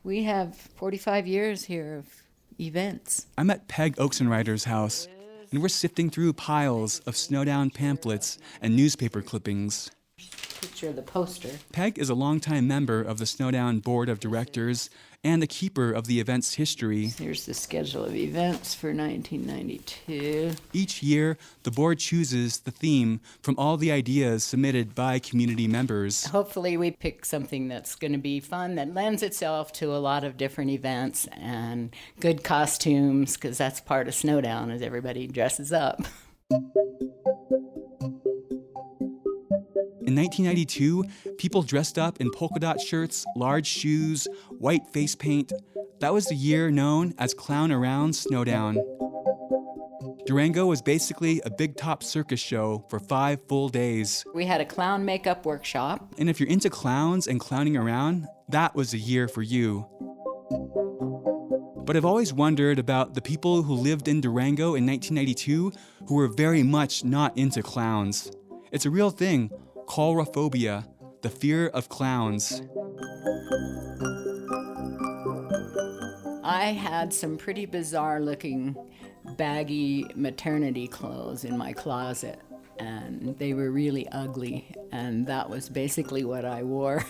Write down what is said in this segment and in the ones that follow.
We have 45 years here of events. I'm at Peg Oaksenrider's house, and we're sifting through piles of Snowdown pamphlets and newspaper clippings. Picture of the poster. Peg is a longtime member of the Snowdown Board of Directors and a keeper of the event's history. Here's the schedule of events for 1992. Each year, the board chooses the theme from all the ideas submitted by community members. Hopefully we pick something that's going to be fun, that lends itself to a lot of different events and good costumes, because that's part of Snowdown, is everybody dresses up. In 1992, people dressed up in polka dot shirts, large shoes, white face paint. That was the year known as Clown Around Snowdown. Durango was basically a big top circus show for 5 full days. We had a clown makeup workshop. And if you're into clowns and clowning around, that was the year for you. But I've always wondered about the people who lived in Durango in 1992 who were very much not into clowns. It's a real thing. Coulrophobia, the fear of clowns. I had some pretty bizarre looking baggy maternity clothes in my closet, and they were really ugly, and that was basically what I wore.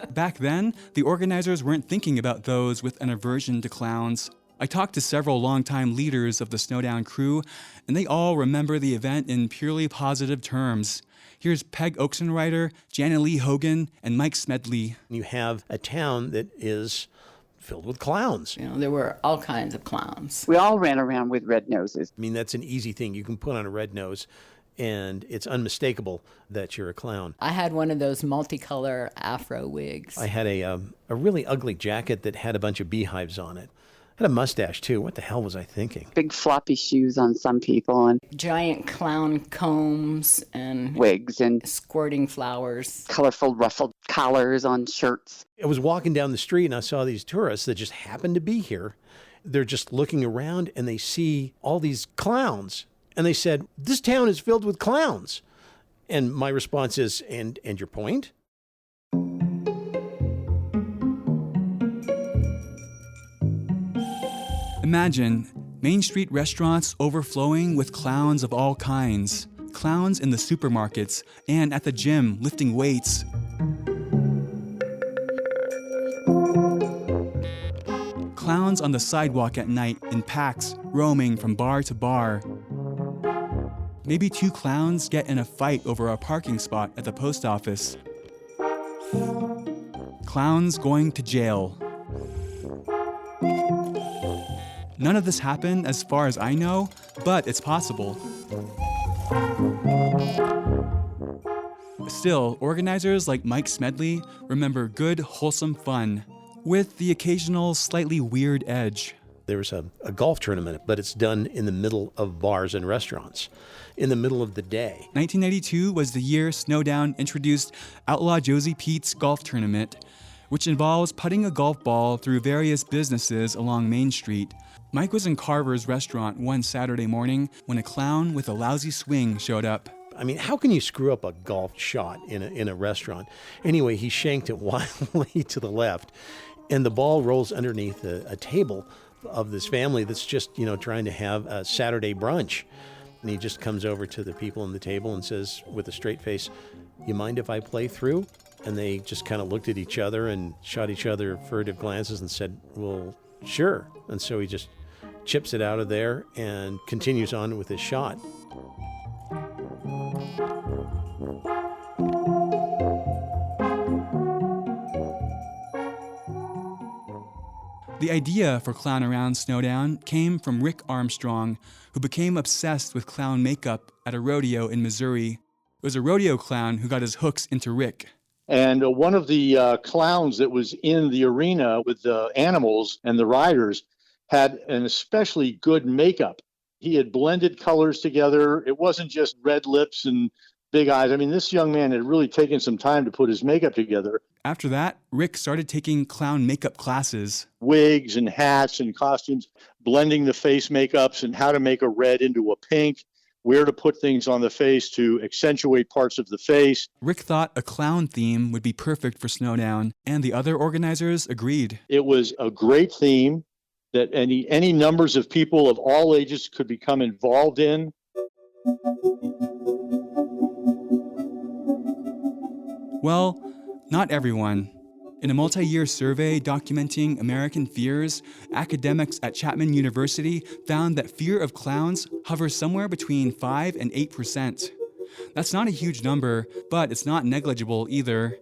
Back then, the organizers weren't thinking about those with an aversion to clowns. I talked to several longtime leaders of the Snowdown crew, and they all remember the event in purely positive terms. Here's Peg Oaksenrider, Jana Lee Hogan, and Mike Smedley. You have a town that is filled with clowns. You know, there were all kinds of clowns. We all ran around with red noses. I mean, that's an easy thing. You can put on a red nose, and it's unmistakable that you're a clown. I had one of those multicolor afro wigs. I had a really ugly jacket that had a bunch of beehives on it. I had a mustache, too. What the hell was I thinking? Big floppy shoes on some people and giant clown combs and wigs and squirting flowers. Colorful ruffled collars on shirts. I was walking down the street and I saw these tourists that just happened to be here. They're just looking around and they see all these clowns. And they said, "This town is filled with clowns." And my response is, and your point? Imagine Main Street restaurants overflowing with clowns of all kinds. Clowns in the supermarkets and at the gym lifting weights. Clowns on the sidewalk at night in packs, roaming from bar to bar. Maybe 2 clowns get in a fight over a parking spot at the post office. Clowns going to jail. None of this happened as far as I know, but it's possible. Still, organizers like Mike Smedley remember good, wholesome fun, with the occasional slightly weird edge. There was a golf tournament, but it's done in the middle of bars and restaurants, in the middle of the day. 1992 was the year Snowdown introduced Outlaw Josie Pete's golf tournament, which involves putting a golf ball through various businesses along Main Street. Mike was in Carver's restaurant one Saturday morning when a clown with a lousy swing showed up. I mean, how can you screw up a golf shot in a restaurant? Anyway, he shanked it wildly to the left, and the ball rolls underneath a table of this family that's just, trying to have a Saturday brunch. And he just comes over to the people on the table and says with a straight face, "You mind if I play through?" And they just kind of looked at each other and shot each other furtive glances and said, "Well, sure." And so he just chips it out of there and continues on with his shot. The idea for Clown Around Snowdown came from Rick Armstrong, who became obsessed with clown makeup at a rodeo in Missouri. It was a rodeo clown who got his hooks into Rick. And one of the clowns that was in the arena with the animals and the riders had an especially good makeup. He had blended colors together. It wasn't just red lips and big eyes. I mean, this young man had really taken some time to put his makeup together. After that, Rick started taking clown makeup classes. Wigs and hats and costumes, blending the face makeups and how to make a red into a pink, where to put things on the face to accentuate parts of the face. Rick thought a clown theme would be perfect for Snowdown, and the other organizers agreed. It was a great theme that any numbers of people of all ages could become involved in. Well, not everyone. In a multi-year survey documenting American fears, academics at Chapman University found that fear of clowns hovers somewhere between 5 and 8%. That's not a huge number, but it's not negligible either.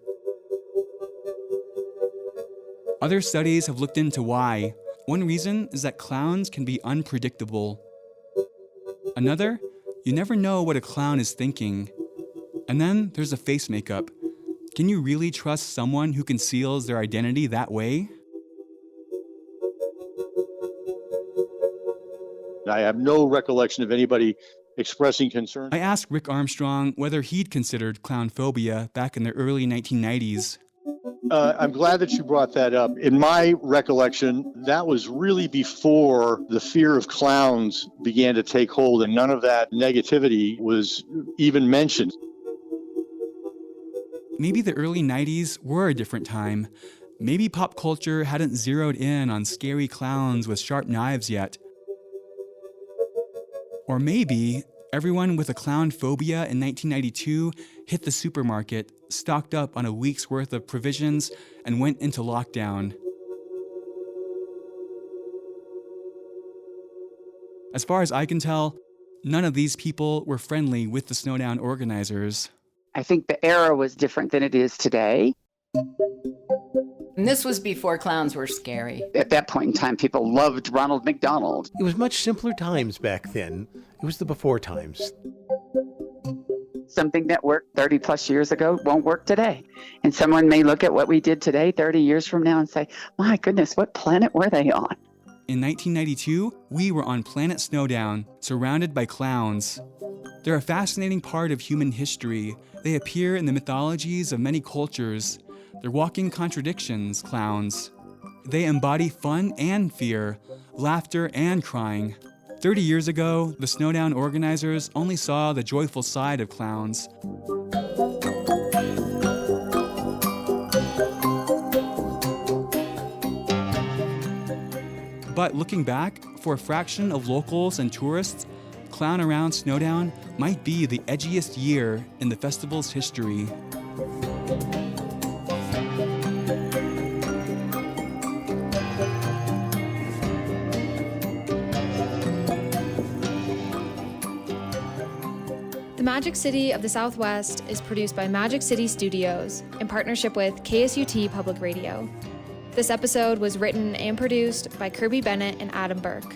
Other studies have looked into why. One reason is that clowns can be unpredictable. Another, you never know what a clown is thinking. And then there's the face makeup. Can you really trust someone who conceals their identity that way? I have no recollection of anybody expressing concern. I asked Rick Armstrong whether he'd considered clown phobia back in the early 1990s. I'm glad that you brought that up. In my recollection, that was really before the fear of clowns began to take hold, and none of that negativity was even mentioned. Maybe the early 90s were a different time. Maybe pop culture hadn't zeroed in on scary clowns with sharp knives yet. Or maybe everyone with a clown phobia in 1992 hit the supermarket, stocked up on a week's worth of provisions, and went into lockdown. As far as I can tell, none of these people were friendly with the Snowdown organizers. I think the era was different than it is today. And this was before clowns were scary. At that point in time, people loved Ronald McDonald. It was much simpler times back then. It was the before times. Something that worked 30 plus years ago won't work today. And someone may look at what we did today 30 years from now and say, my goodness, what planet were they on? In 1992, we were on planet Snowdown, surrounded by clowns. They're a fascinating part of human history. They appear in the mythologies of many cultures. They're walking contradictions, clowns. They embody fun and fear, laughter and crying. 30 years ago, the Snowdown organizers only saw the joyful side of clowns. But looking back, for a fraction of locals and tourists, Clown Around Snowdown might be the edgiest year in the festival's history. The Magic City of the Southwest is produced by Magic City Studios in partnership with KSUT Public Radio. This episode was written and produced by Kirby Bennett and Adam Burke.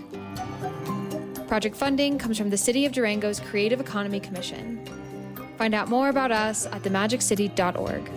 Project funding comes from the City of Durango's Creative Economy Commission. Find out more about us at themagiccity.org.